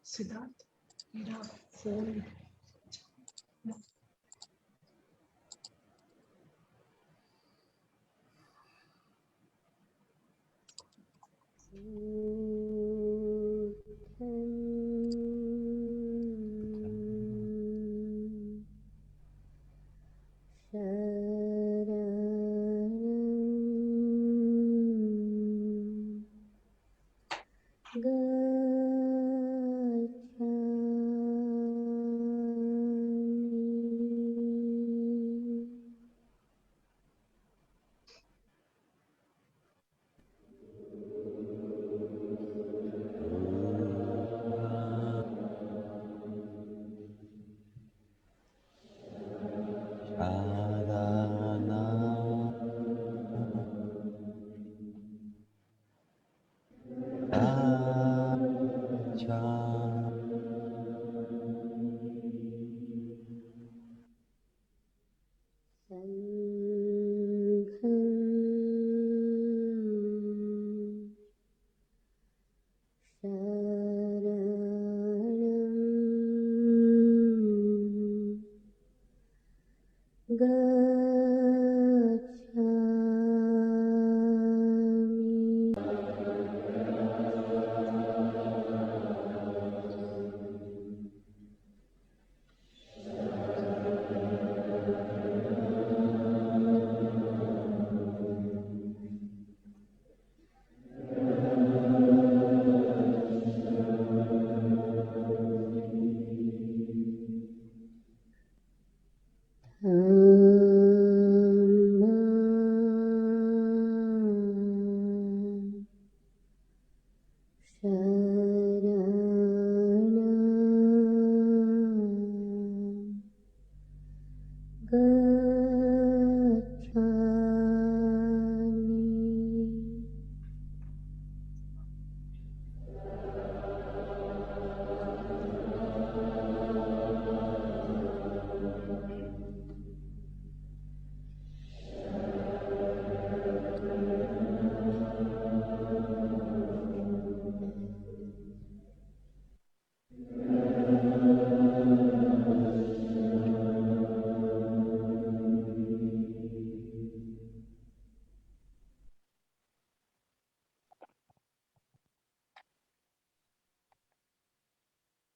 Siddharth, मेरा phone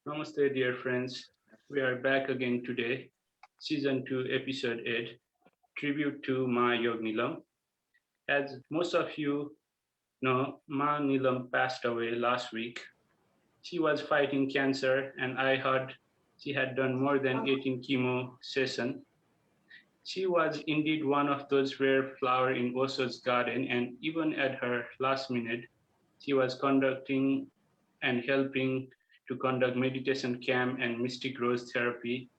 Namaste, dear friends. We are back again today, Season 2, Episode 8, Tribute to Ma Yoga Neelam. As most of you know, Ma Neelam passed away last week. She was fighting cancer, and I heard she had done more than 18 chemo sessions. She was indeed one of those rare flowers in Osho's garden, and even at her last minute, she was conducting and helping to conduct meditation camp and mystic rose therapy.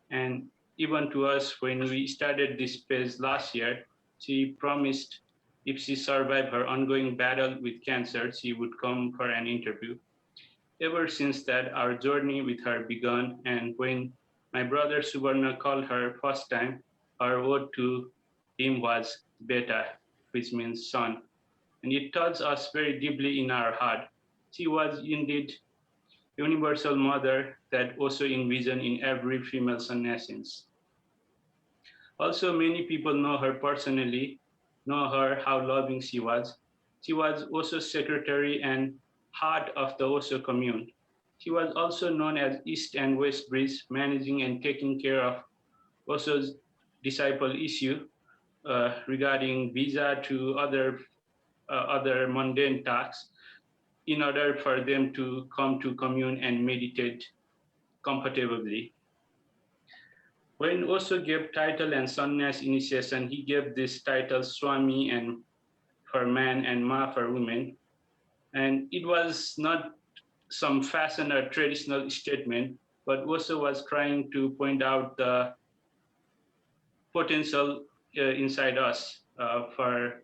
And even to us, when we started this space last year, she promised if she survived her ongoing battle with cancer, she would come for an interview. Ever since that, our journey with her began, and when my brother Subarna called her first time, her word to him was beta, which means son, and it touched us very deeply in our heart. She was indeed universal mother that also envisioned in every female sannyasins. Also, many people know her personally, know her how loving she was. She was also secretary and heart of the Osho commune. She was also known as East and West Bridge, managing and taking care of Osho's disciple issue regarding visa to other mundane tasks in order for them to come to commune and meditate comfortably. When Osho gave title and sannyas initiation, he gave this title Swami and for man and Ma for women. And it was not some fashion or traditional statement, but Osho was trying to point out the potential inside us for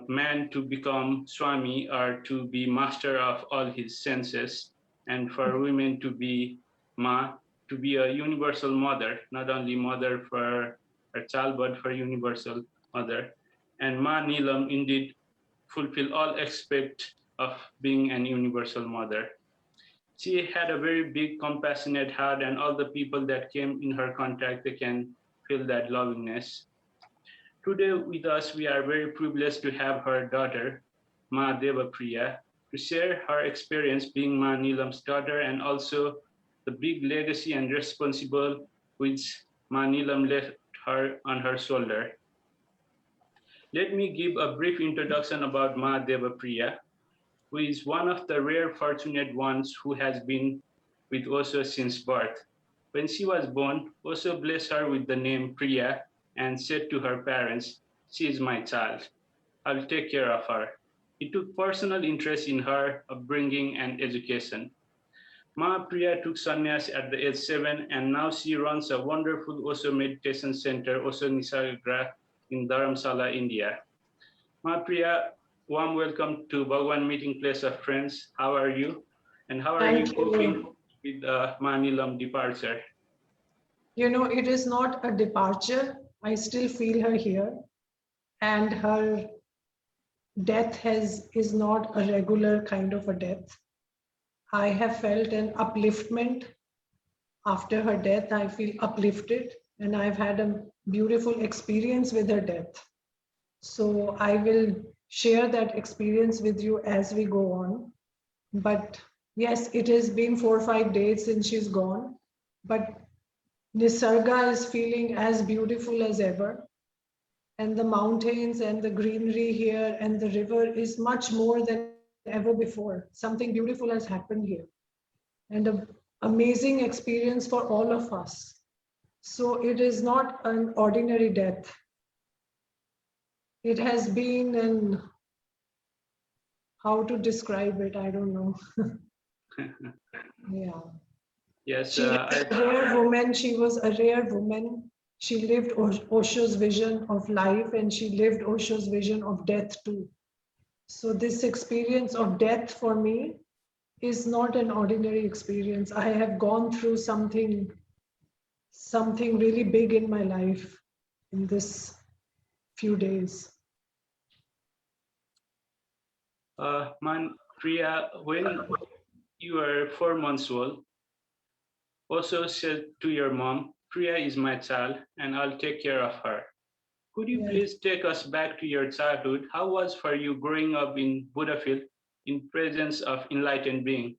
man to become Swami or to be master of all his senses, and for women to be Ma, to be a universal mother, not only mother for her child, but for universal mother. And Ma Neelam indeed fulfill all aspects of being an universal mother. She had a very big, compassionate heart, and all the people that came in her contact, they can feel that lovingness. Today with us, we are very privileged to have her daughter, Ma Priya, to share her experience being Ma Neelam's daughter and also the big legacy and responsibility which Ma Neelam left her on her shoulder. Let me give a brief introduction about Ma Priya, who is one of the rare fortunate ones who has been with Osho since birth. When she was born, Osho blessed her with the name Priya and said to her parents, "She is my child. I'll take care of her." He took personal interest in her upbringing and education. Ma Priya took sannyas at the age 7 and now she runs a wonderful Osho Meditation Center, Osho Nisarga, in Dharamsala, India. Ma Priya, warm welcome to Bhagwan Meeting Place of Friends. How are you? And how are you coping with Ma Neelam departure? You know, it is not a departure. I still feel her here. And her death is not a regular kind of a death. I have felt an upliftment after her death. I feel uplifted and I've had a beautiful experience with her death. So I will share that experience with you as we go on. But yes, it has been 4 or 5 days since she's gone. But Nisarga is feeling as beautiful as ever. And the mountains and the greenery here and the river is much more than ever before. Something beautiful has happened here. And an amazing experience for all of us. So it is not an ordinary death. It has been an, how to describe it, I don't know. Yeah. Yes, She was a rare woman. She was a rare woman. She lived Osho's vision of life and she lived Osho's vision of death too. So this experience of death for me is not an ordinary experience. I have gone through something really big in my life in this few days. Man, Priya, when you were 4 months old, Osho said to your mom, "Priya is my child and I'll take care of her." Could you please take us back to your childhood? How was for you growing up in Buddhafield in presence of enlightened being?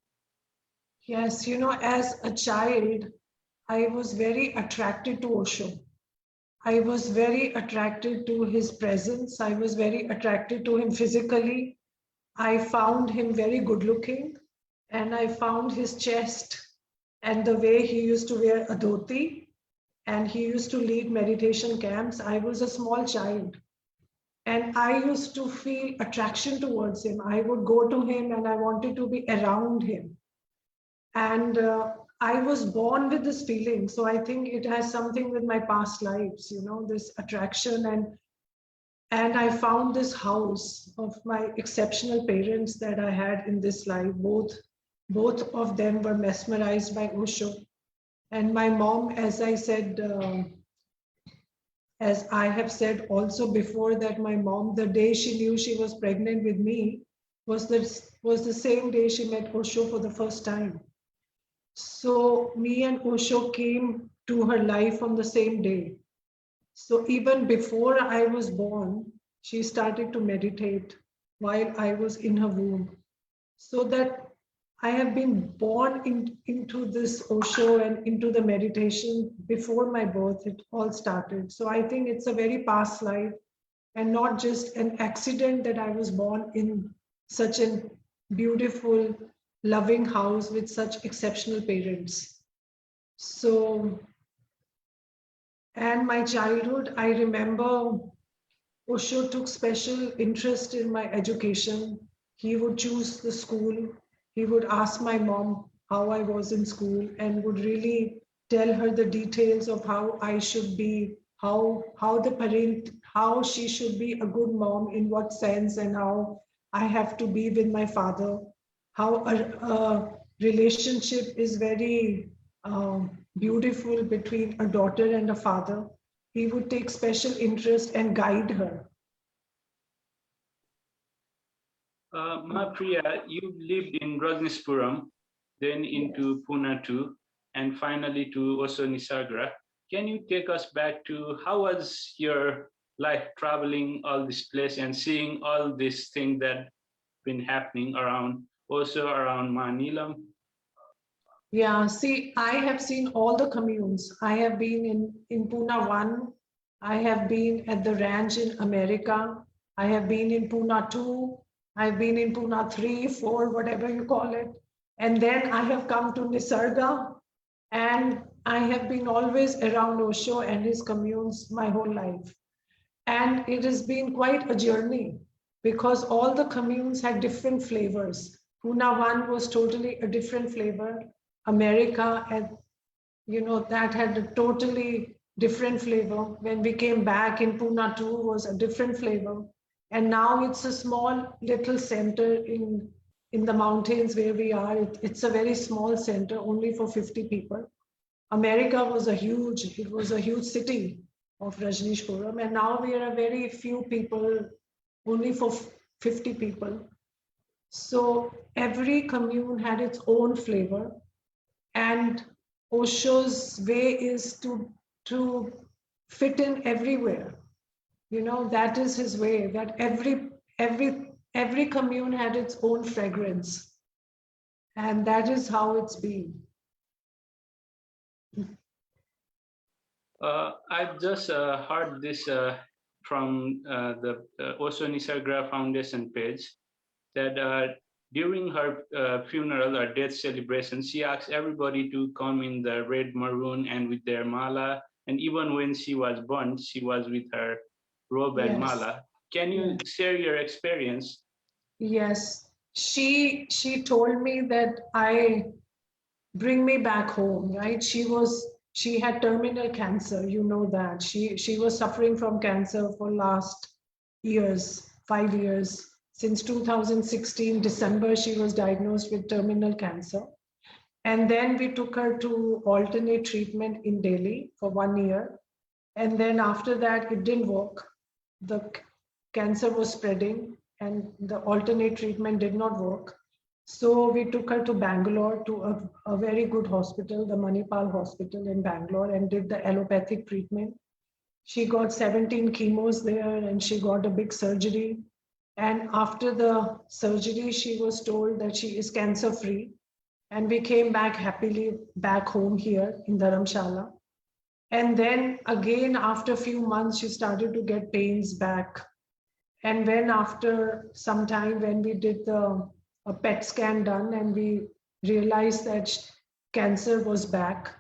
Yes, you know, as a child, I was very attracted to Osho. I was very attracted to his presence. I was very attracted to him physically. I found him very good looking and I found his chest and the way he used to wear a dhoti and he used to lead meditation camps. I was a small child and I used to feel attraction towards him. I would go to him and I wanted to be around him. And I was born with this feeling. So I think it has something with my past lives, you know, this attraction. And I found this house of my exceptional parents that I had in this life. Both of them were mesmerized by Osho. And my mom, as I said, as I have said also before, that my mom, the day she knew she was pregnant with me, was the same day she met Osho for the first time. So me and Osho came to her life on the same day. So even before I was born, she started to meditate while I was in her womb. So that I have been born into this Osho and into the meditation before my birth, it all started. So I think it's a very past life and not just an accident that I was born in such a beautiful, loving house with such exceptional parents. So, and my childhood, I remember Osho took special interest in my education. He would choose the school. He would ask my mom how I was in school and would really tell her the details of how I should be, how she should be a good mom, in what sense, and how I have to be with my father. How a relationship is very beautiful between a daughter and a father. He would take special interest and guide her. Ma Priya, you lived in Rajneshpuram, then into Pune 2, and finally to Nisarga. Can you take us back to how was your life traveling all this place and seeing all these things that been happening around, also around Ma Neelam? Yeah, see, I have seen all the communes. I have been in Pune 1. I have been at the ranch in America. I have been in Pune 2. I've been in Pune 3, 4, whatever you call it. And then I have come to Nisarga, and I have been always around Osho and his communes my whole life. And it has been quite a journey because all the communes had different flavors. Pune 1 was totally a different flavor. America had, that had a totally different flavor. When we came back in Pune 2 was a different flavor. And now it's a small little center in the mountains where we are. It's a very small center, only for 50 people. America was a huge city of Rajneeshpuram, and now we are a very few people, only for 50 people. So every commune had its own flavor, and Osho's way is to fit in everywhere. That is his way. That every commune had its own fragrance, and that is how it's been. I've just heard this from the Osho Nisarga Foundation page that during her funeral or death celebration, she asked everybody to come in the red maroon and with their mala. And even when she was born, she was with her robe and mala. Can you share your experience? Yes. She told me that bring me back home, right? She had terminal cancer, that. She was suffering from cancer for last years, 5 years. Since 2016, December, she was diagnosed with terminal cancer. And then we took her to alternate treatment in Delhi for 1 year. And then after that, it didn't work. The cancer was spreading and the alternate treatment did not work. So we took her to Bangalore to a very good hospital, the Manipal Hospital in Bangalore, and did the allopathic treatment. She got 17 chemos there and she got a big surgery. And after the surgery, she was told that she is cancer free. And we came back happily back home here in Dharamshala. And then again, after a few months, she started to get pains back. And then after some time, when we did a PET scan done, and we realized that cancer was back,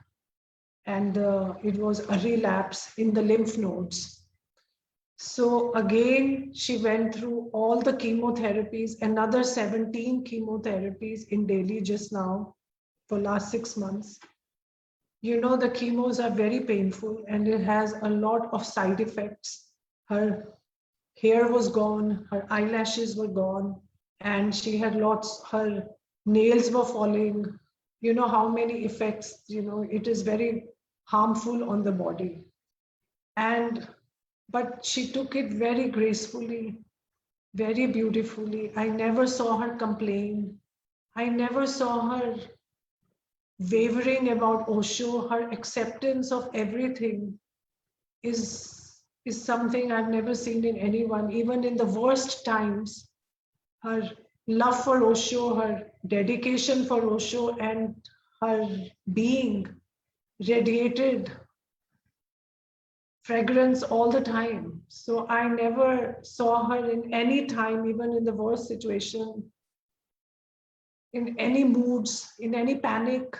and it was a relapse in the lymph nodes. So again, she went through all the chemotherapies, another 17 chemotherapies in Delhi just now for last 6 months. The chemos are very painful and it has a lot of side effects. Her hair was gone, her eyelashes were gone, and she had her nails were falling. How many effects, it is very harmful on the body. But she took it very gracefully, very beautifully. I never saw her complain. I never saw her wavering about Osho. Her acceptance of everything is something I've never seen in anyone. Even in the worst times, her love for Osho, her dedication for Osho, and her being radiated fragrance all the time. So I never saw her in any time, even in the worst situation, in any moods, in any panic,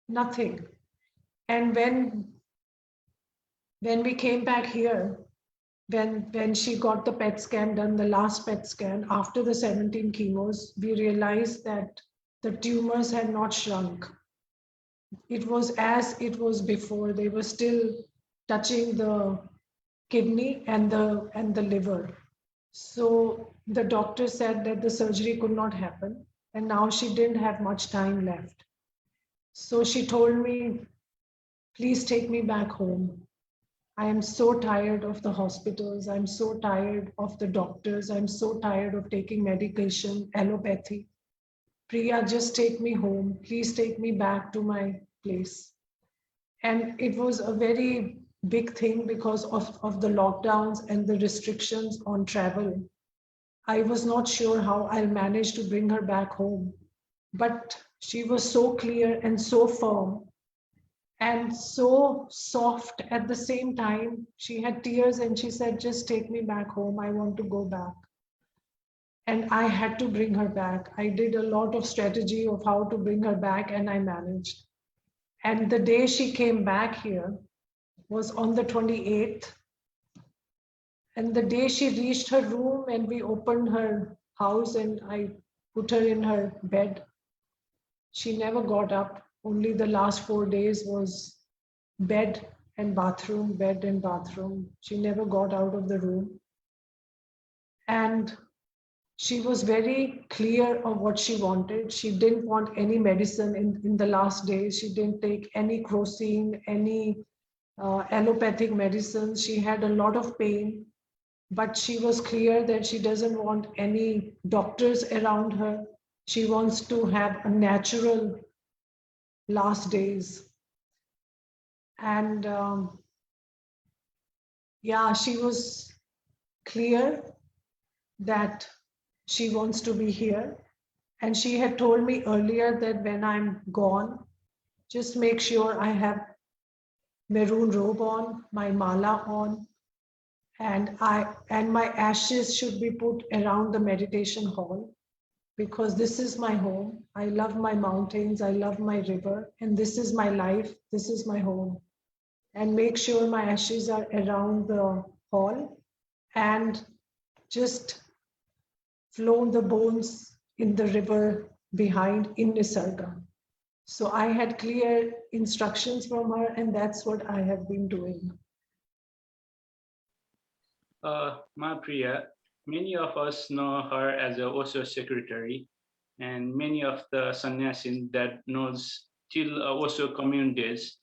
nothing. And when we came back here, when she got the PET scan done, the last PET scan after the 17 chemos, we realized that the tumors had not shrunk. It was as it was before. They were still touching the kidney and the liver. So the doctor said that the surgery could not happen, and now she didn't have much time left. So she told me, please take me back home. I am so tired of the hospitals. I'm so tired of the doctors. I'm so tired of taking medication, allopathy. Priya, just take me home. Please take me back to my place. And it was a very big thing because of the lockdowns and the restrictions on travel. I was not sure how I'll manage to bring her back home. But she was so clear and so firm and so soft at the same time. She had tears and she said, just take me back home. I want to go back. And I had to bring her back. I did a lot of strategy of how to bring her back, and I managed. And the day she came back here was on the 28th. And the day she reached her room and we opened her house and I put her in her bed, she never got up. Only the last 4 days was bed and bathroom, bed and bathroom. She never got out of the room. And she was very clear of what she wanted. She didn't want any medicine in the last days. She didn't take any crocine, any allopathic medicines. She had a lot of pain, but she was clear that she doesn't want any doctors around her. She wants to have a natural last days. And yeah, she was clear that she wants to be here. And she had told me earlier that when I'm gone, just make sure I have maroon robe on, my mala on, and my ashes should be put around the meditation hall, because this is my home. I love my mountains, I love my river, and this is my life, this is my home. And make sure my ashes are around the hall, and just flow the bones in the river behind in Nisarga. So I had clear instructions from her, and that's what I have been doing. Ma Priya, many of us know her as a Osho secretary, and many of the sannyasin that knows till Osho commune days.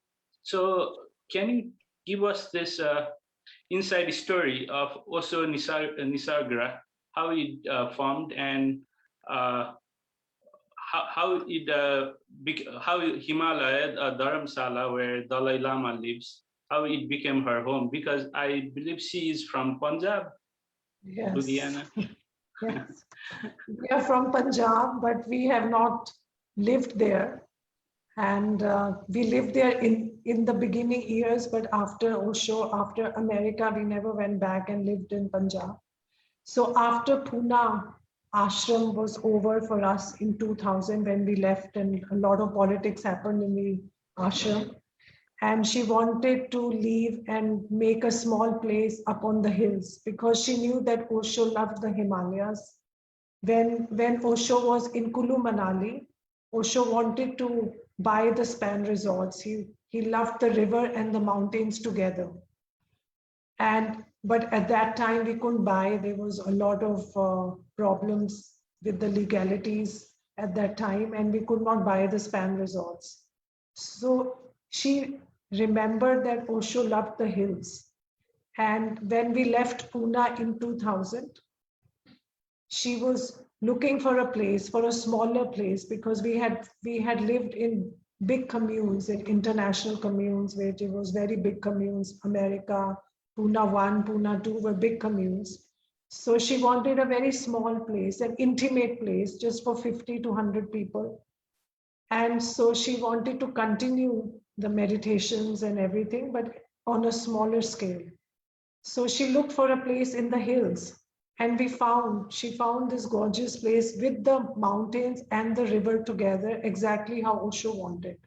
So can you give us this inside story of Osho Nisarga, how it formed, and uh, how Himalaya, Dharamsala, where Dalai Lama lives, how it became her home? Because I believe she is from Punjab, Yes. Ludhiana. Yes. We are from Punjab, but we have not lived there. And we lived there in the beginning years, but after Osho, after America, we never went back and lived in Punjab. So after Pune ashram was over for us in 2000 when we left, and a lot of politics happened in the ashram. And she wanted to leave and make a small place up on the hills because she knew that Osho loved the Himalayas. When Osho was in Kulu Manali, Osho wanted to buy the Span resorts. He loved the river and the mountains together. But at that time we couldn't buy. There was a lot of problems with the legalities at that time, and we could not buy the Span resorts. So she remembered that Osho loved the hills. And when we left Pune in 2000, she was looking for a place, for a smaller place, because we had lived in big communes, in international communes, where it was very big communes. America, Pune 1, Pune 2 were big communes. So she wanted a very small place, an intimate place, just for 50 to 100 people. And so she wanted to continue the meditations and everything, but on a smaller scale. So she looked for a place in the hills, and she found this gorgeous place with the mountains and the river together, exactly how Osho wanted.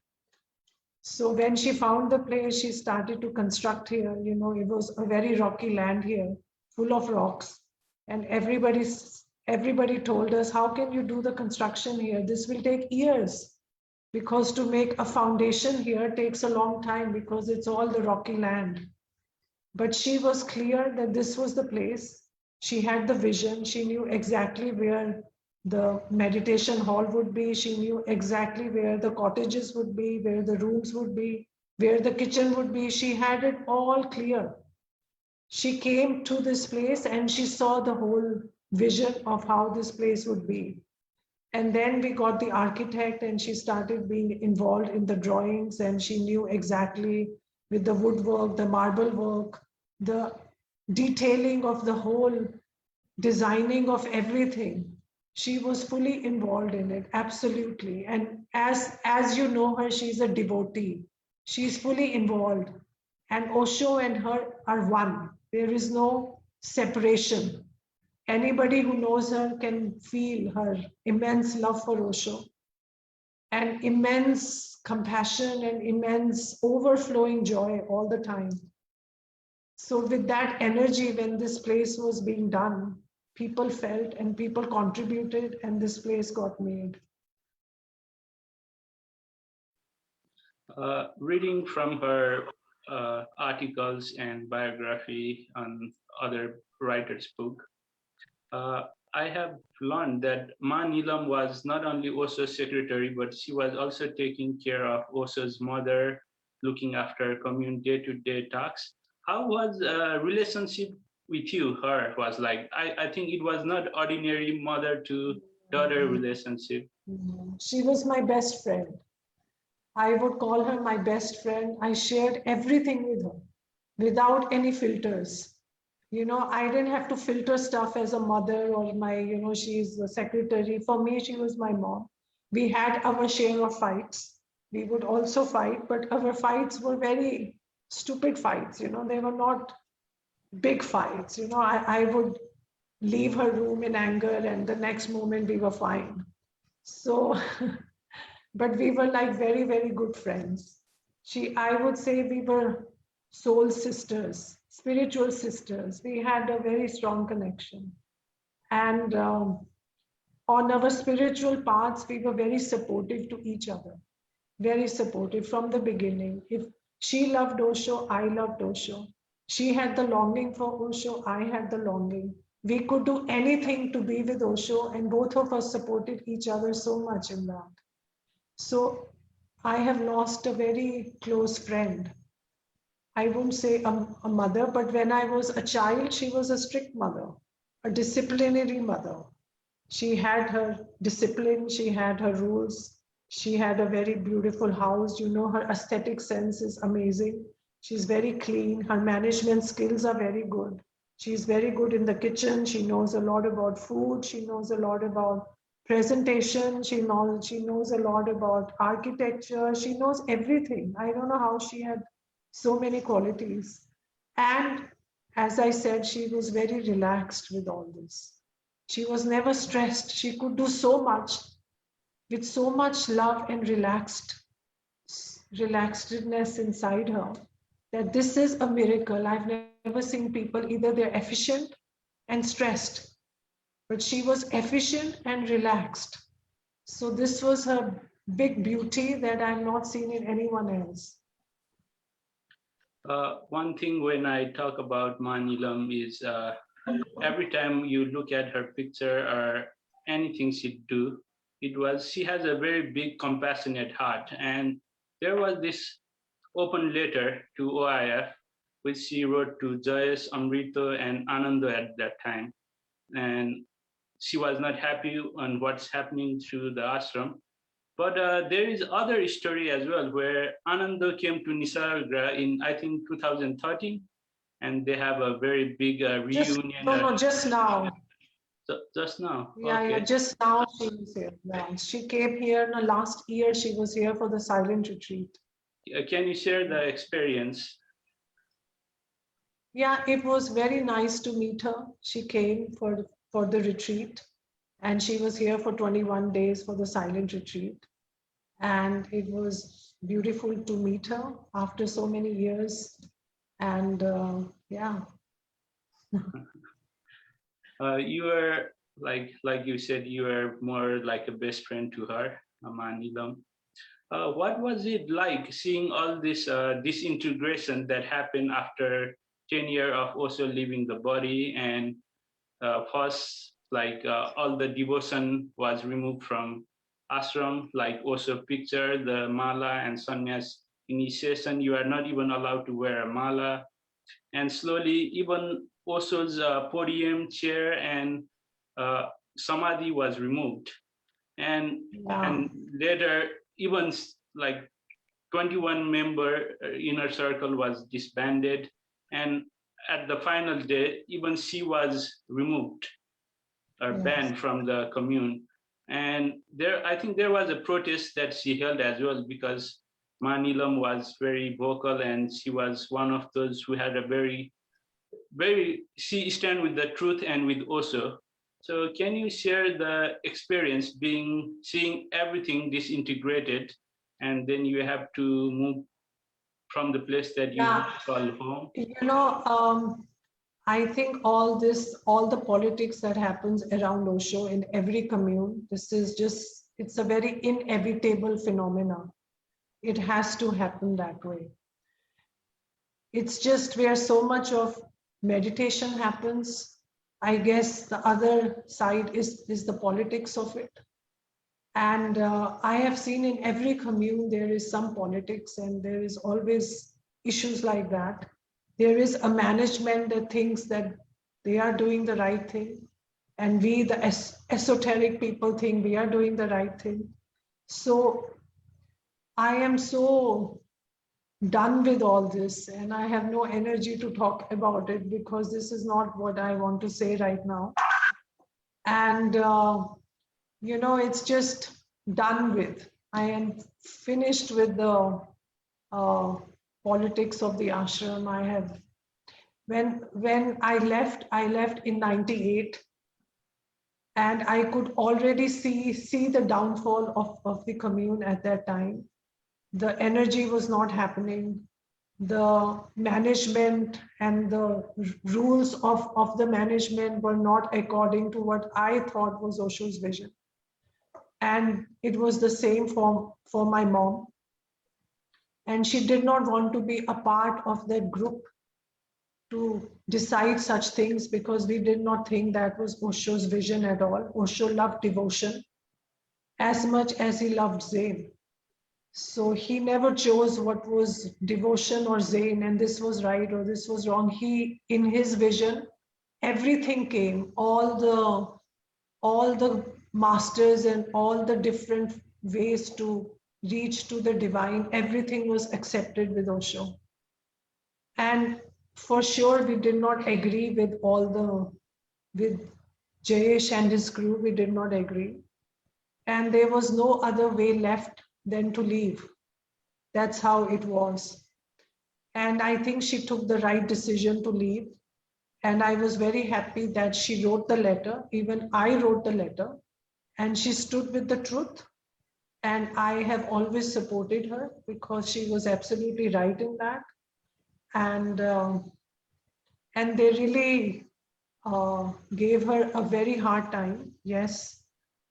So when she found the place, she started to construct here. You know, it was a very rocky land here, full of rocks. And everybody told us, how can you do the construction here? This will take years, because to make a foundation here takes a long time because it's all the rocky land. But she was clear that this was the place. She had the vision. She knew exactly where the meditation hall would be. She knew exactly where the cottages would be, where the rooms would be, where the kitchen would be. She had it all clear. She came to this place and she saw the whole vision of how this place would be. And then we got the architect, and she started being involved in the drawings, and she knew exactly with the woodwork, the marble work, the detailing of the whole designing of everything. She was fully involved in it, absolutely. And as you know her, she's a devotee. She's fully involved. And Osho and her are one. There is no separation. Anybody who knows her can feel her immense love for Osho and immense compassion and immense overflowing joy all the time. So, with that energy, when this place was being done, people felt and people contributed, and this place got made. Reading from her articles and biography on other writers' book, uh, I have learned that Ma Neelam was not only Osho's secretary, but she was also taking care of Osho's mother, looking after commune day-to-day tasks. How was relationship with you, her was like? I think it was not ordinary mother to daughter relationship. She was my best friend. I would call her my best friend. I shared everything with her without any filters. I didn't have to filter stuff as a mother or she's the secretary. For me, she was my mom. We had our share of fights. We would also fight, but our fights were very stupid fights. They were not big fights. I would leave her room in anger, and the next moment we were fine. So, but we were like very, very good friends. I would say we were soul sisters, spiritual sisters. We had a very strong connection. And on our spiritual paths, we were very supportive to each other, very supportive from the beginning. If she loved Osho, I loved Osho. She had the longing for Osho, I had the longing. We could do anything to be with Osho, and both of us supported each other so much in that. So I have lost a very close friend. I won't say a mother, but when I was a child, she was a strict mother, a disciplinary mother. She had her discipline, she had her rules, she had a very beautiful house. Her aesthetic sense is amazing. She's very clean, her management skills are very good. She's very good in the kitchen. She knows a lot about food. She knows a lot about presentation. She knows a lot about architecture. She knows everything. I don't know how she had so many qualities. And as I said, she was very relaxed with all this. She was never stressed. She could do so much with so much love and relaxedness inside her, that this is a miracle. I've never seen people, either they're efficient and stressed, but she was efficient and relaxed. So this was her big beauty that I've not seen in anyone else. One thing when I talk about Ma Neelam is every time you look at her picture or anything she do, she has a very big compassionate heart. And there was this open letter to OIF, which she wrote to Jayesh, Amrita, and Ananda at that time. And she was not happy on what's happening to the ashram. But there is other story as well where Ananda came to Nisarga in, I think, 2013, and they have a very big reunion. Just now. Just now. Yeah, Okay. yeah, just now she was here. Yeah. She came here last year. She was here for the silent retreat. Can you share the experience? Yeah, it was very nice to meet her. She came for the retreat, and she was here for 21 days for the silent retreat. And it was beautiful to meet her after so many years. And yeah. You were like you said, you were more like a best friend to her, Ma Neelam. What was it like seeing all this disintegration that happened after 10 years of also leaving the body, and first all the devotion was removed from ashram, like also picture the mala and sannyas initiation, you are not even allowed to wear a mala, and slowly even Osho's podium chair and samadhi was removed. and Yeah. later even like 21 member inner circle was disbanded, and at the final day even she was removed or Yes. banned from the commune. And there, I think there was a protest that she held as well, because Ma Neelam was very vocal, and she was one of those who had a she stand with the truth and with Osho. So can you share the experience seeing everything disintegrated, and then you have to move from the place that you Yeah. call home? I think all the politics that happens around Osho in every commune, it's a very inevitable phenomena. It has to happen that way. It's just where so much of meditation happens. I guess the other side is the politics of it. And I have seen in every commune there is some politics, and there is always issues like that. There is a management that thinks that they are doing the right thing, and we, the esoteric people, think we are doing the right thing. So I am so done with all this, and I have no energy to talk about it, because this is not what I want to say right now. And it's just done with. I am finished with the uh, politics of the ashram. I have when I left in '98, and I could already see the downfall of the commune at that time. The energy was not happening. The management and the rules of the management were not according to what I thought was Osho's vision. And it was the same for my mom. And she did not want to be a part of that group to decide such things, because we did not think that was Osho's vision at all. Osho loved devotion as much as he loved Zen. So he never chose what was devotion or Zen, and this was right or this was wrong. In his vision, everything came, all the masters and all the different ways to reach to the divine, everything was accepted with Osho. And for sure, we did not agree with with Jayesh and his crew, we did not agree. And there was no other way left than to leave. That's how it was. And I think she took the right decision to leave. And I was very happy that she wrote the letter. Even I wrote the letter. And she stood with the truth. And I have always supported her, because she was absolutely right in that. And they really gave her a very hard time, yes.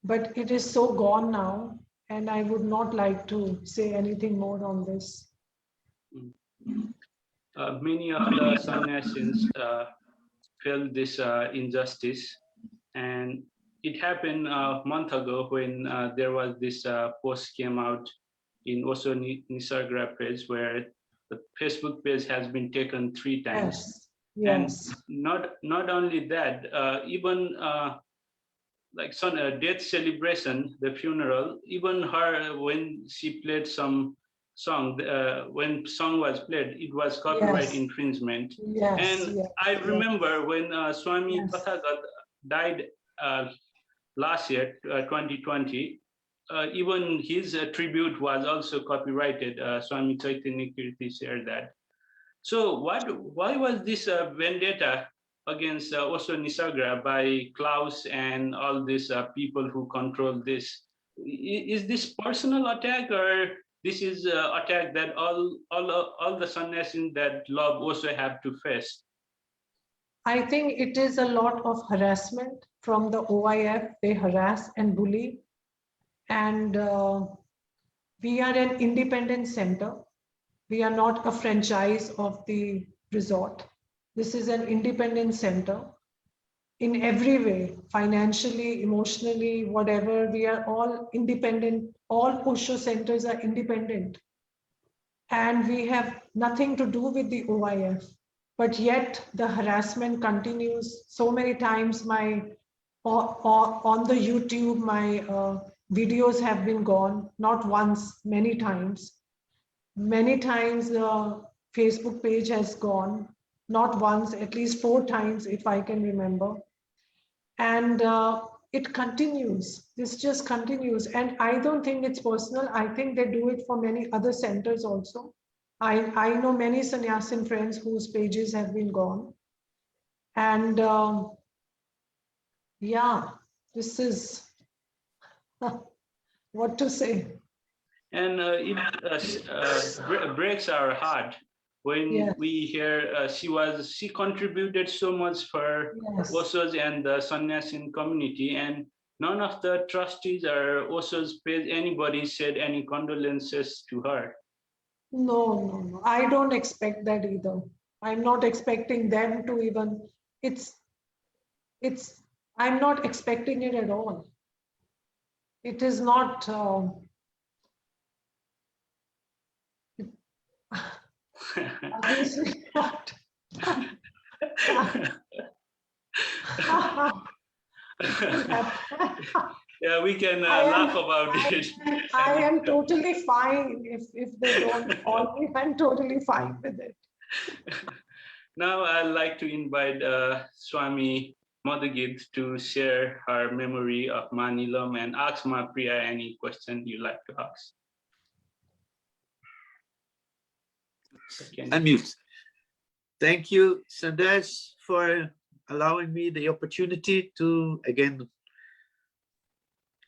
But it is so gone now. And I would not like to say anything more on this. Many of the sannyasins felt this injustice, and it happened a month ago when there was this post came out in Osho Nisarga page, where the Facebook page has been taken 3 times. Yes, And yes. not only that, even like some death celebration, the funeral, even her, when she played some song, when song was played, it was copyright Yes, infringement. yes, And yes, I yes, remember when Swami yes. Tathagat died last year, 2020, even his tribute was also copyrighted. Swami Chaitanya Kirti shared that. So why was this vendetta against Osho Nisarga by Klaus and all these people who control this? Is this personal attack, or this is attack that all the sannyasin that love Osho have to face? I think it is a lot of harassment from the OIF. They harass and bully. And we are an independent center. We are not a franchise of the resort. This is an independent center in every way, financially, emotionally, whatever. We are all independent. All Osho centers are independent. And we have nothing to do with the OIF. But yet the harassment continues. So many times on the YouTube, my videos have been gone, not once, many times. Many times the Facebook page has gone, not once, at least 4 times, if I can remember. And it continues. This just continues. And I don't think it's personal. I think they do it for many other centers also. I know many sannyasin friends whose pages have been gone. And yeah, this is what to say. And it breaks our heart when Yes, we hear she contributed so much for yes. Osho's and the Sannyasin community, and none of the trustees or Osho's page anybody said any condolences to her. No, no, no. I don't expect that either. I'm not expecting them to even, it's, it's, I'm not expecting it at all. It is not, obviously not. Yeah, we can laugh about it. I am totally fine if they don't call me. I'm totally fine with it. Now I'd like to invite Swami Madhugid to share her memory of Ma Neelam and ask Ma Priya any question you like to ask. Unmute. Thank you, Sandesh, for allowing me the opportunity to again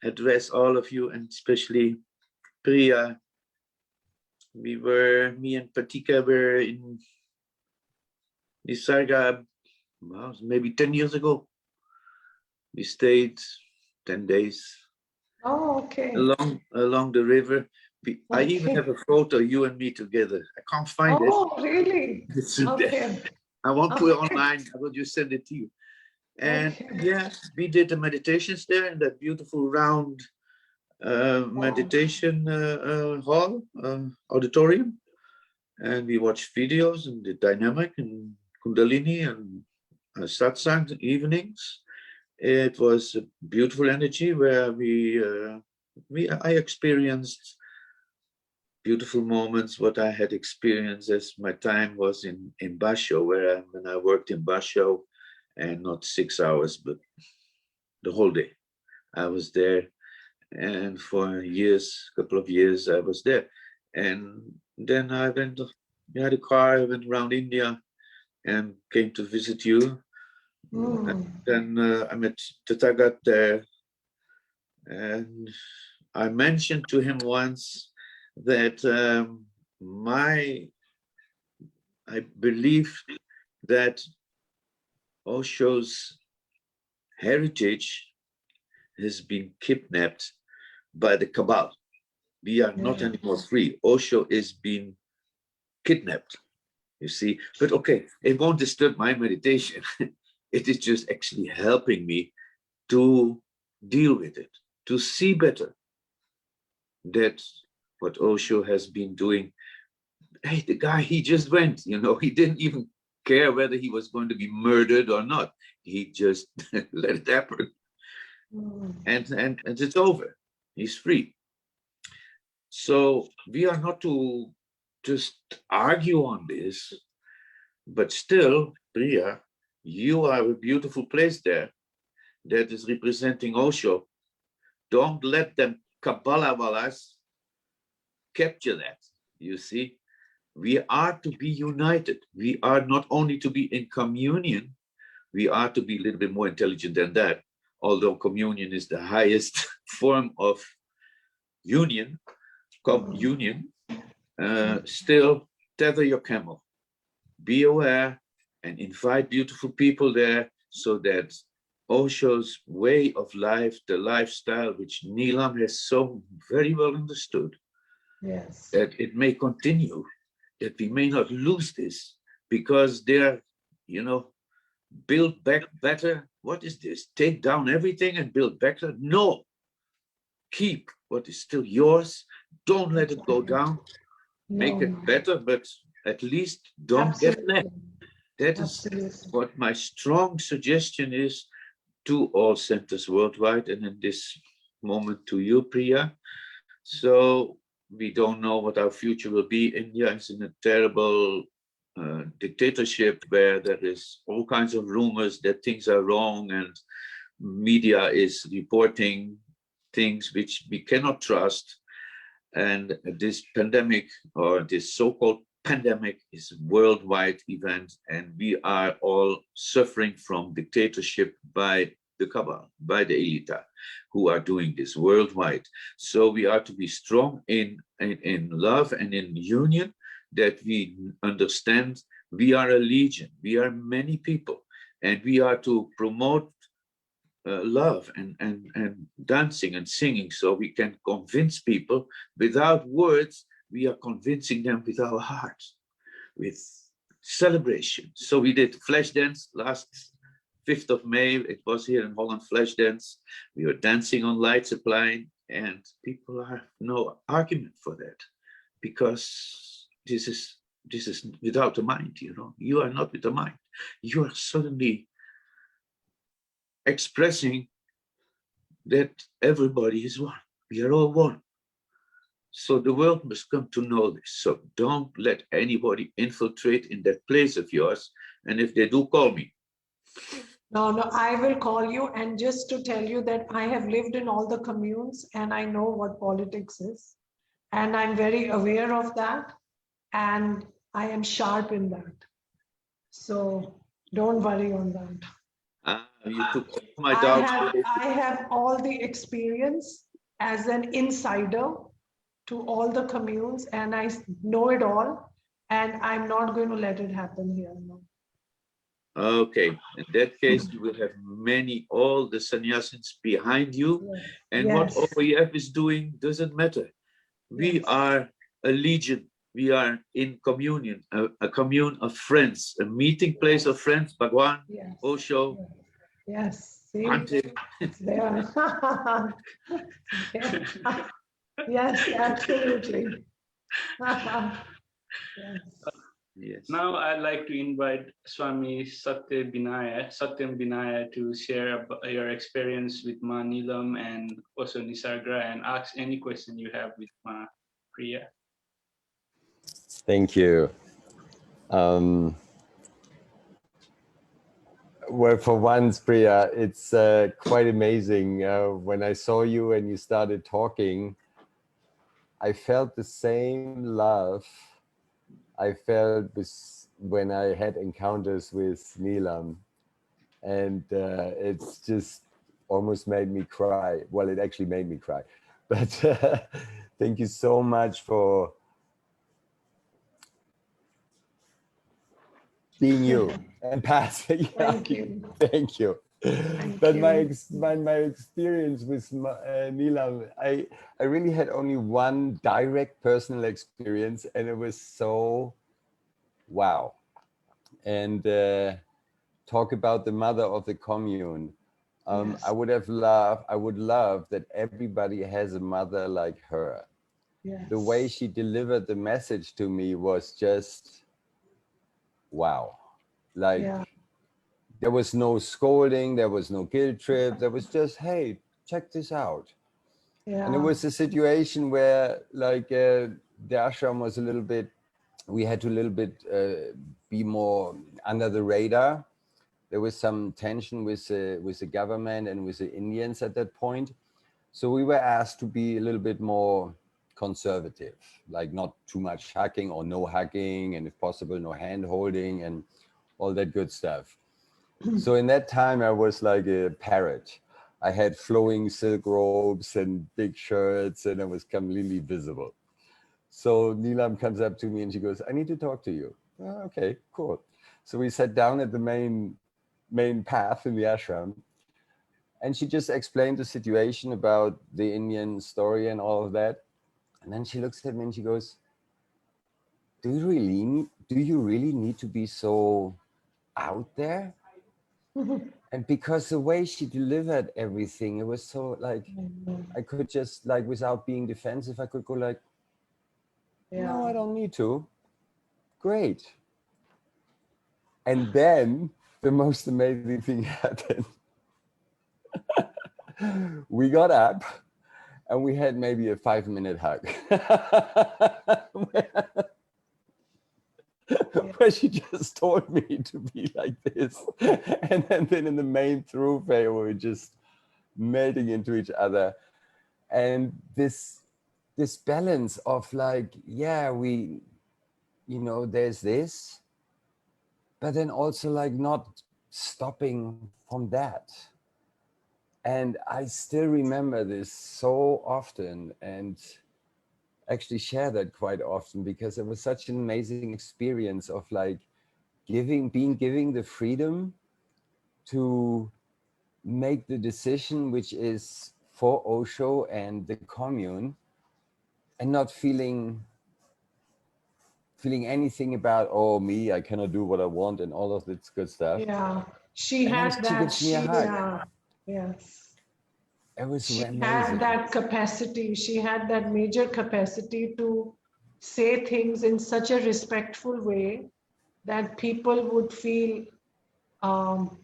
address all of you, and especially Priya. Me and Patika were in Nisarga, well, maybe 10 years ago. We stayed 10 days Oh, okay. along the river. I even have a photo, you and me together. I can't find it. Oh, really? Okay. I won't put it online. I will just send it to you. And yeah, we did the meditations there in that beautiful round meditation hall, auditorium. And we watched videos and the dynamic and Kundalini and satsang evenings. It was a beautiful energy where I experienced beautiful moments. What I had experienced as my time was in Basho, when I worked in Basho, and not 6 hours, but the whole day. I was there, and for years, couple of years, I was there. And then I had a car, I went around India and came to visit you. And then I met Tathagat there, and I mentioned to him once that I believe that Osho's heritage has been kidnapped by the cabal. We are not anymore free. Osho is being kidnapped, you see. But okay, it won't disturb my meditation. It is just actually helping me to deal with it, to see better that what Osho has been doing. Hey, the guy, he just went, he didn't even care whether he was going to be murdered or not. He just let it happen. And it's over. He's free. So we are not to just argue on this, but still, Priya, you are a beautiful place there that is representing Osho. Don't let them Kabbalahwalas capture that, you see. We are to be united. We are not only to be in communion, we are to be a little bit more intelligent than that, although communion is the highest form of union, still tether your camel. Be aware and invite beautiful people there so that Osho's way of life, the lifestyle which Neelam has so very well understood, that it may continue, that we may not lose this, because they're, build back better. What is this? Take down everything and build better? No. Keep what is still yours. Don't let it go down. Make it better, but at least don't get left. That is what my strong suggestion is to all centers worldwide, and in this moment to you, Priya. So we don't know what our future will be. India is in a terrible dictatorship where there is all kinds of rumors that things are wrong, and media is reporting things which we cannot trust. And this pandemic, or this so-called pandemic, is a worldwide event, and we are all suffering from dictatorship by the cabal, by the elite, who are doing this worldwide. So we are to be strong in love and in union, that we understand we are a legion, we are many people, and we are to promote love and dancing and singing, so we can convince people without words. We are convincing them with our hearts, with celebration. So we did flash dance last 5th of May. It was here in Holland, flash dance. We were dancing on light supply, and people are no argument for that, because this is without the mind. You are not with the mind. You are suddenly expressing that everybody is one. We are all one. So the world must come to know this. So don't let anybody infiltrate in that place of yours. And if they do, call me. No, I will call you. And just to tell you that I have lived in all the communes and I know what politics is. And I'm very aware of that. And I am sharp in that. So don't worry on that. You took my doubts. I have all the experience as an insider to all the communes, and I know it all, and I'm not going to let it happen here. No. Okay, in that case, you will have all the sannyasins behind you, and what OEF is doing doesn't matter. We are a legion. We are in communion, a commune of friends, a meeting place of friends. Bhagwan, Osho. Yes, see, Hunting. there. Yes, absolutely. Yes. Now I'd like to invite Swami Satyam Vinaya to share your experience with Ma Neelam and also Nisarga, and ask any question you have with Ma Priya. Thank you. Well, for once, Priya, it's quite amazing. When I saw you and you started talking, I felt the same love I felt when I had encounters with Neelam. And it's just almost made me cry. Well, it actually made me cry. But thank you so much for being you and passing. Thank you. Thank you. But my experience with Neelam, I really had only one direct personal experience, and it was so wow. And talk about the mother of the commune. I would love that everybody has a mother like her. Yes. The way she delivered the message to me was just wow. Like, there was no scolding, there was no guilt trip, there was just, hey, check this out. And it was a situation where, like, the ashram was a little bit, we had to a little bit be more under the radar. There was some tension with the government and with the Indians at that point. So we were asked to be a little bit more conservative, like not too much hugging or no hugging, and if possible, no hand holding and all that good stuff. So in that time, I was like a parrot. I had flowing silk robes and big shirts, and I was completely visible. So Neelam comes up to me and she goes, I need to talk to you. Oh, okay, cool. So we sat down at the main path in the ashram, and she just explained the situation about the Indian story and all of that. And then she looks at me and she goes, do you really need to be so out there? And because the way she delivered everything, it was so like, I could just, like, without being defensive, I could go like, no, I don't need to. Great. And then the most amazing thing happened. We got up And we had maybe a 5-minute hug. Where she just told me to be like this. And then in the main thoroughfare, we were just melting into each other. And this balance of like, yeah, we, you know, there's this, but then also like not stopping from that. And I still remember this so often and actually share that quite often, because it was such an amazing experience of like giving the freedom to make the decision which is for Osho and the commune, and not feeling anything about, oh, me, I cannot do what I want and all of this good stuff. Yeah, she And then had she that. gives me a hug. Yeah, yes. It was She amazing. had that capacity. She had that major capacity to say things in such a respectful way that people would feel um,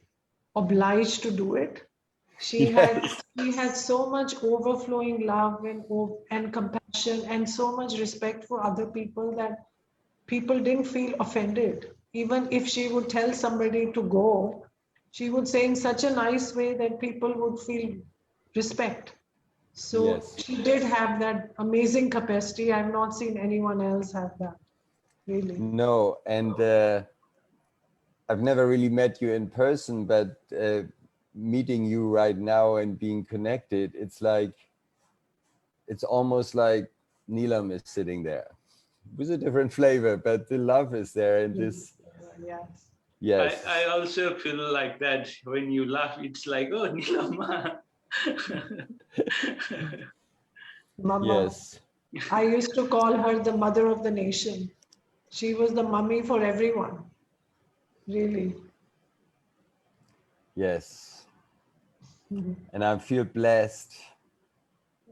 obliged to do it. She had so much overflowing love and compassion and so much respect for other people that people didn't feel offended. Even if she would tell somebody to go, she would say in such a nice way that people would feel respect. So Yes. she did have that amazing capacity. I've not seen anyone else have that, really. No, and I've never really met you in person, but meeting you right now and being connected, it's almost like Neelam is sitting there with a different flavor, but the love is there. And this, Yes. yes. I also feel like that when you laugh, it's like, oh, Neelam. Mama. Yes. I used to call her the mother of the nation. She was the mummy for everyone, really. Yes. Mhm. And I feel blessed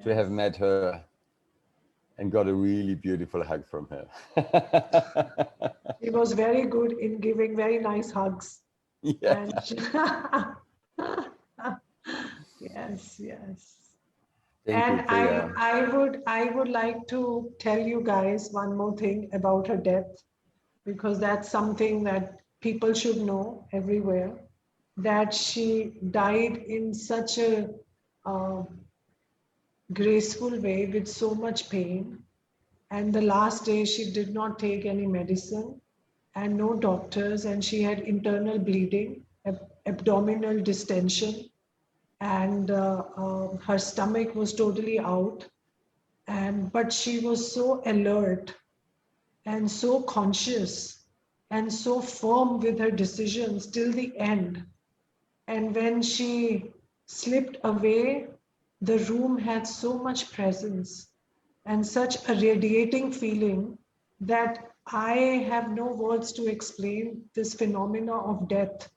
to have met her and got a really beautiful hug from her. She was very good in giving very nice hugs. Yeah. And yes, yes. Thank you, And Priya. I would like to tell you guys one more thing about her death, because that's something that people should know everywhere, that she died in such a uh, graceful way with so much pain. And the last day she did not take any medicine and no doctors, and she had internal bleeding, abdominal distension, and her stomach was totally out. And but she was so alert and so conscious and so firm with her decisions till the end. And when she slipped away, the room had so much presence and such a radiating feeling that I have no words to explain this phenomena of death.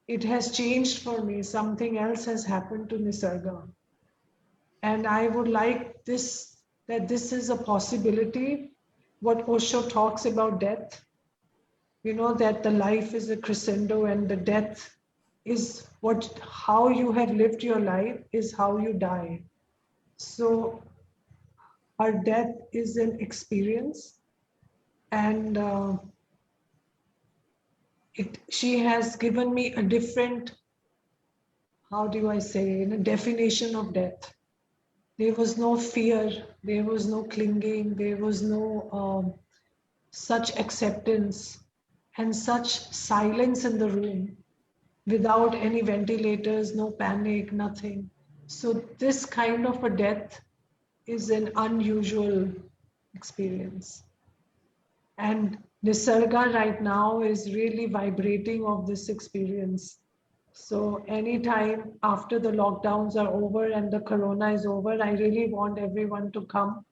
It has changed for me. Something else has happened to Nisarga. And I would like that this is a possibility. What Osho talks about death, you know, that the life is a crescendo and the death is how you have lived your life is how you die. So her death is an experience, and she has given me a different, how do I say, a definition of death. There was no fear, there was no clinging, there was no such acceptance and such silence in the room without any ventilators, no panic, nothing. So this kind of a death is an unusual experience. And Nisarga right now is really vibrating of this experience. So anytime after the lockdowns are over and the corona is over, I really want everyone to come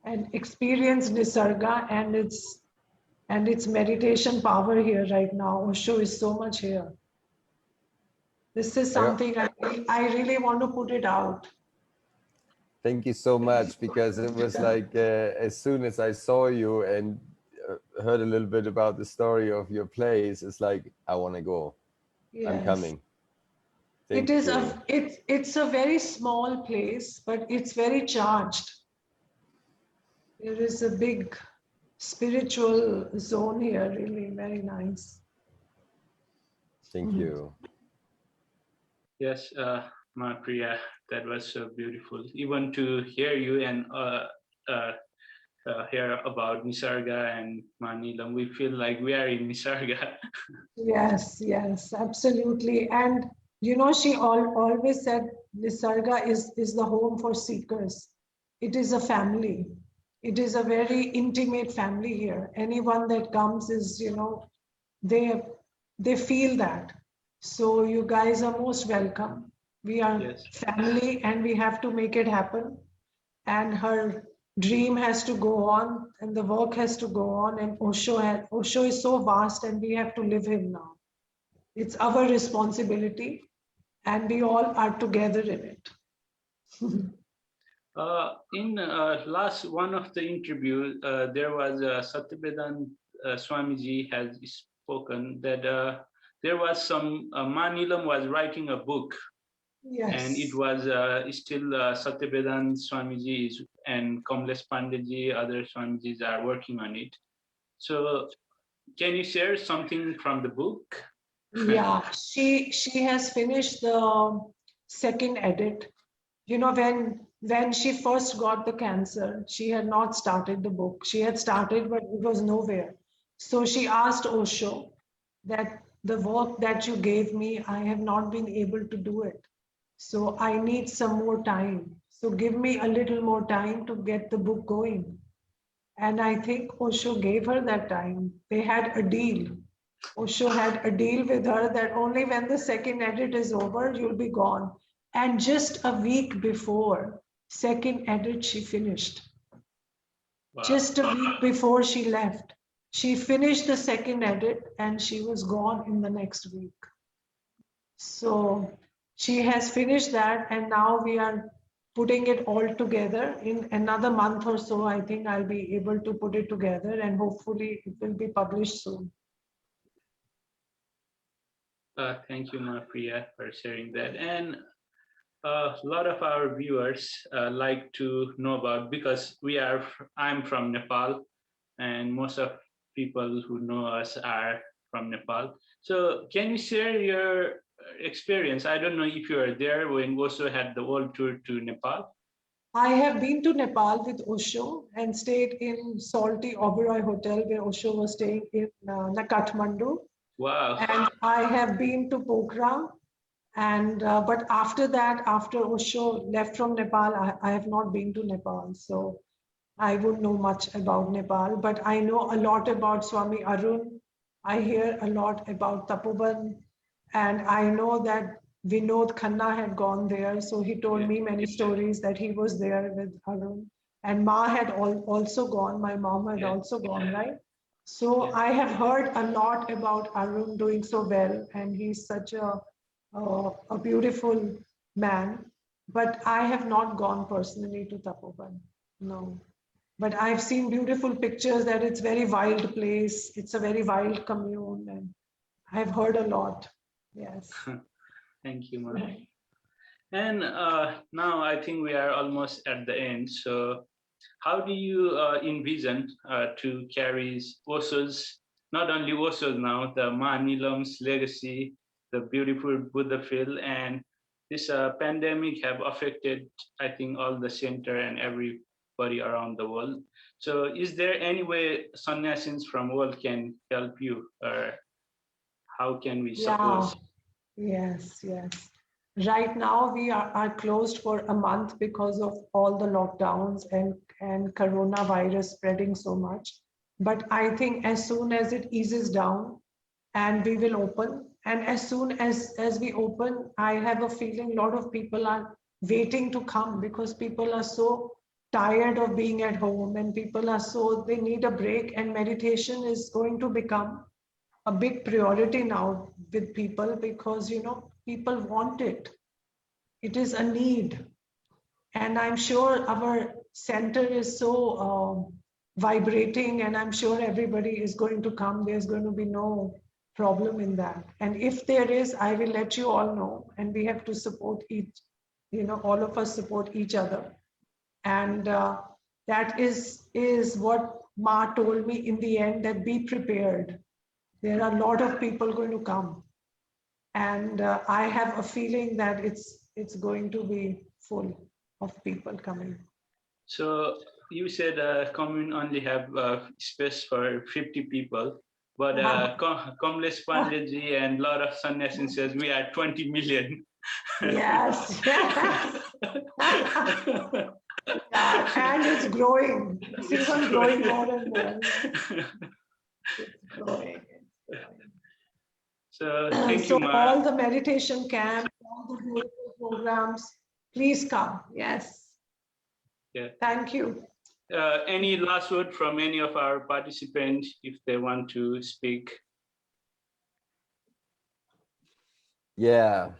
and experience Nisarga and its meditation power here right now. Osho is so much here. This is something I really want to put it out. Thank you so much, because it was like as soon as I saw you and heard a little bit about the story of your place, it's like, I want to go. Yes. I'm coming. It is it's a very small place, but it's very charged. There is a big spiritual zone here, really very nice. Thank you. Yes, Ma Priya, that was so beautiful. Even to hear you and hear about Nisarga and Ma Neelam, we feel like we are in Nisarga. Yes, yes, absolutely. And she always said Nisarga is the home for seekers. It is a family. It is a very intimate family here. Anyone that comes is, they feel that. So you guys are most welcome. We are Yes. family and we have to make it happen. And her dream has to go on and the work has to go on. And Osho is so vast and we have to live him now. It's our responsibility and we all are together in it. In last one of the interview, there was Satyavedant Swamiji has spoken that there was some Ma Neelam was writing a book. Yes. And it was still Satyavedant Swamiji and Kamlesh Panditji, other Swamijis are working on it. So can you share something from the book? Yeah, she has finished the second edit. When she first got the cancer, she had not started the book. She had started, but it was nowhere. So she asked Osho that the work that you gave me, I have not been able to do it. So I need some more time. So give me a little more time to get the book going. And I think Osho gave her that time. They had a deal. Osho had a deal with her that only when the second edit is over, you'll be gone. And just a week before second edit, she finished. Wow. Just a week before she left. She finished the second edit and she was gone in the next week. So she has finished that and now we are putting it all together. In another month or so, I think I'll be able to put it together and hopefully it will be published soon. Thank you, Ma Priya, for sharing that. And a lot of our viewers like to know about, because I'm from Nepal and most of people who know us are from Nepal. So can you share your experience? I don't know if you were there when Osho had the world tour to Nepal. I have been to Nepal with Osho and stayed in Salty Oberoi Hotel where Osho was staying in Kathmandu. Wow. And I have been to Pokhara. And but after that, after Osho left from Nepal, I have not been to Nepal. So I wouldn't know much about Nepal, but I know a lot about Swami Arun. I hear a lot about Tapoban. And I know that Vinod Khanna had gone there. So he told me many stories that he was there with Arun. And Ma had also gone. My mom had also gone, right? So I have heard a lot about Arun doing so well. And he's such a beautiful man. But I have not gone personally to Tapoban. No. But I've seen beautiful pictures that it's very wild place. It's a very wild commune. And I've heard a lot. Yes. Thank you, Ma. And now I think we are almost at the end. So how do you envision to carry Osho's, not only Osho's now, the Ma Neelam's legacy, the beautiful Buddhafield, and this pandemic have affected, I think, all the center and everybody around the world. So is there any way sannyasins from world can help you, or how can we support? Yes. Right now we are closed for a month because of all the lockdowns and coronavirus spreading so much. But I think as soon as it eases down and we will open, and as soon as we open, I have a feeling a lot of people are waiting to come because people are so tired of being at home and people are they need a break, and meditation is going to become a big priority now with people because people want it. It is a need, and I'm sure our center is so vibrating, and I'm sure everybody is going to come. There's going to be no problem in that. And if there is, I will let you all know. And we have to support each, all of us support each other. And that is what Ma told me in the end, that be prepared. There are a lot of people going to come. And I have a feeling that it's going to be full of people coming. So you said commune only have space for 50 people, but Kamlesh Panditji and a lot of sannyasin says we are 20 million. Yes. Yeah, and it's growing. It's even growing more and more. It's growing. So thank So you, Ma. all the meditation camps, all the beautiful programs, please come. Yes. Yeah. Thank you. Any last word from any of our participants if they want to speak? Yeah.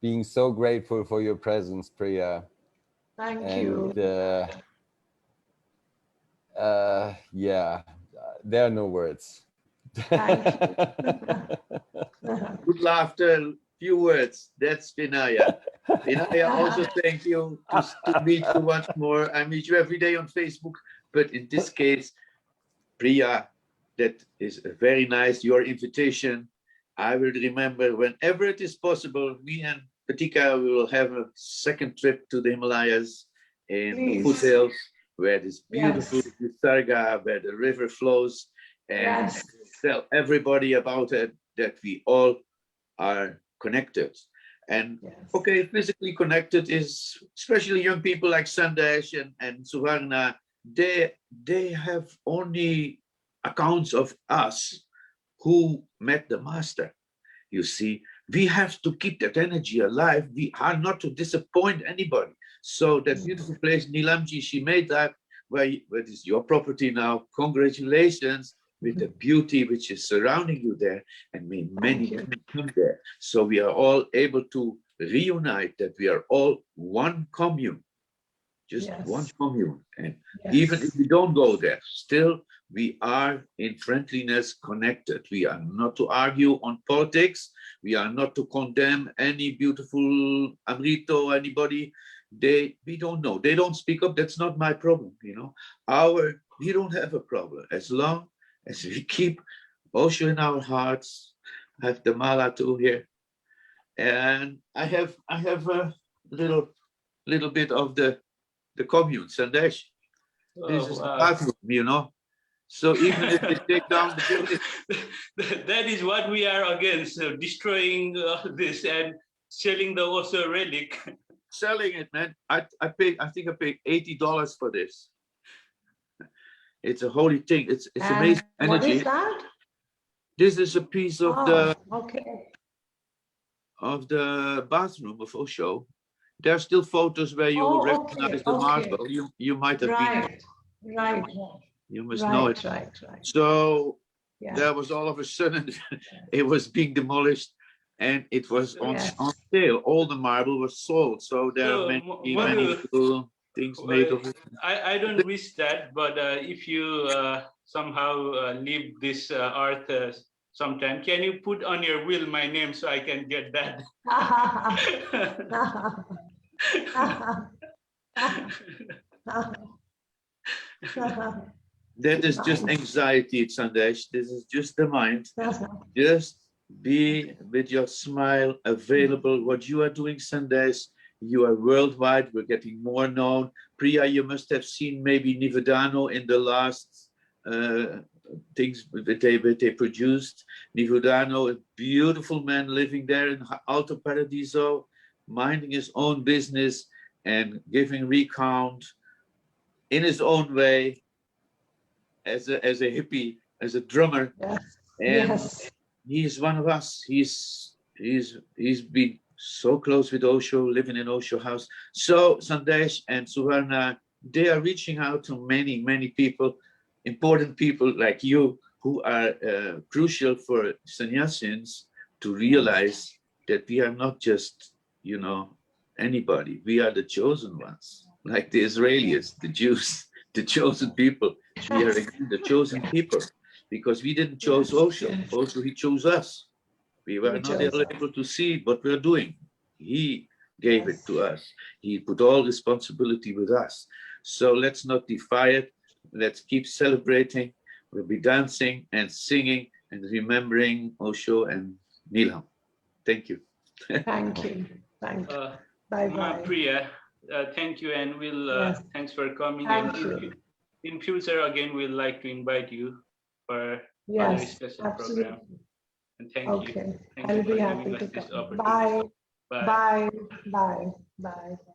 Being so grateful for your presence, Priya. Thank you. Yeah, there are no words. Thank you. Good laughter, few words. That's Vinaya. Vinaya, also thank you to meet you once more. I meet you every day on Facebook, but in this case, Priya, that is very nice. Your invitation, I will remember whenever it is possible. Me and Patika, we will have a second trip to the Himalayas in the foothills, where this beautiful Nisarga, where the river flows, and tell everybody about it, that we all are connected. And okay, physically connected is especially young people like Sandesh and Suvarna. They have only accounts of us who met the master. You see, we have to keep that energy alive. We are not to disappoint anybody. So that beautiful place, Neelamji, she made that where it is your property now. Congratulations with the beauty which is surrounding you there, and may many come there. So we are all able to reunite, that we are all one commune, just one commune. And even if we don't go there, still we are in friendliness connected. We are not to argue on politics. We are not to condemn any beautiful Amrito, anybody. We don't know. They don't speak up. That's not my problem. We don't have a problem as long as we keep Osho in our hearts. I have the mala too here, and I have a little bit of the commune, Sandesh. This is the bathroom, So even if they take down the building, that is what we are against, destroying this and selling the Osho relic. Selling it, man. I think I paid $80 for this. It's a holy thing. It's amazing energy. What is that? This is a piece of the bathroom of Osho. There are still photos where you recognize the marble. You might have been. Right. You must know it. Right. So there was all of a sudden, it was being demolished, and it was on sale. All the marble was sold. So there are many little things made of it. I don't wish that, but if you somehow leave this earth sometime, can you put on your will my name so I can get that? That is just anxiety, Sandesh. This is just the mind. Just be with your smile available. What you are doing, Sandesh, you are worldwide. We're getting more known. Priya, you must have seen maybe Nivadano in the last things that they produced. Nivadano, a beautiful man living there in Alto Paradiso, minding his own business and giving recount in his own way, as a hippie, as a drummer. And he's one of us. He's been so close with Osho, living in Osho house. So Sandesh and Suvarna, they are reaching out to many people, important people like you, who are crucial for sannyasins to realize that we are not just, anybody. We are the chosen ones, like the Israelis, the Jews. the chosen people. We are again the chosen people because we didn't choose Osho. Yes. Osho, he chose us. We were not able to see what we're doing. He gave it to us. He put all responsibility with us. So let's not defy it. Let's keep celebrating. We'll be dancing and singing and remembering Osho and Neelam. Thank you. Thank you. Thank you. Ma Bye-bye. Priya, thank you, and we'll thanks for coming. Thank And you. in future, again, we'd like to invite you for other Yes, special absolutely. program. And thank you. Okay. Thank I'll you be for happy giving to us this come. opportunity. Bye. Bye. Bye. Bye. Bye.